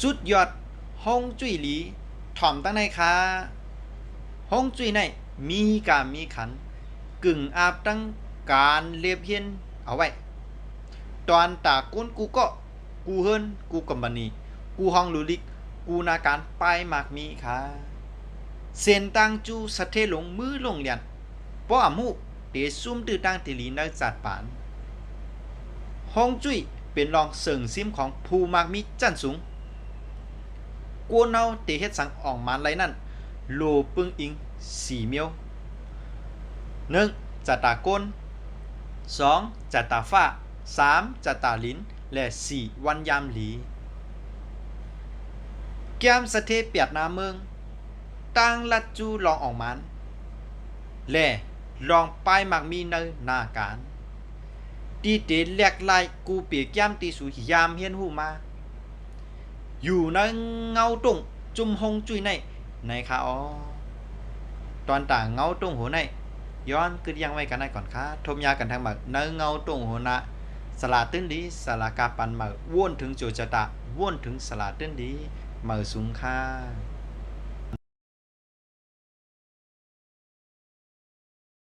สุดยอดฮงจุ้ยหลีถ่อมตั้งในคาฮงจุ้ยในมีการมีขันกึ่งอาบตั้งการเลียบเฮียนเอาไว้ตอนตาก้นกูก็กูเฮินกูกัมบันีกูฮองลูลิกกูนาการไปมากมีค่ะเส้นตังจูสะเทลงมือลงเลียนป้ออมูเตซุ่มตื้อตั้งติลีนักจัดปานฮงจุ้ยเป็นรองเสิงซิมของผู้มากมีจันสูงกวนเอาเตเฮ็ดสังออกมาไรนั่นโลปึงอิง4เมียว1จัตตาก้น2จัตตาฟ้า3จัตตาลิ้นและ4วันยามหลีแก้มสะเทเปียดนาเมืองตั้งลัดจูลองออกมันและลองป้ายมักมีในนาการตีเตแหลกลายกูเปียกย่ำตีสูยามเฮียนหูมาอยู่ในเงาตรงจุมหงจุยในค่ะอ๋อตอนต่างเงาตรงหัวในย้อนคือยังไว้กันได้ก่อนค่ะทมยากันทางบักในเงาตรงหัวนะสลาตื้นดีสลากาปันมาว่นถึงโจจตะว่นถึงสลาตื้นดีมาสูงค่า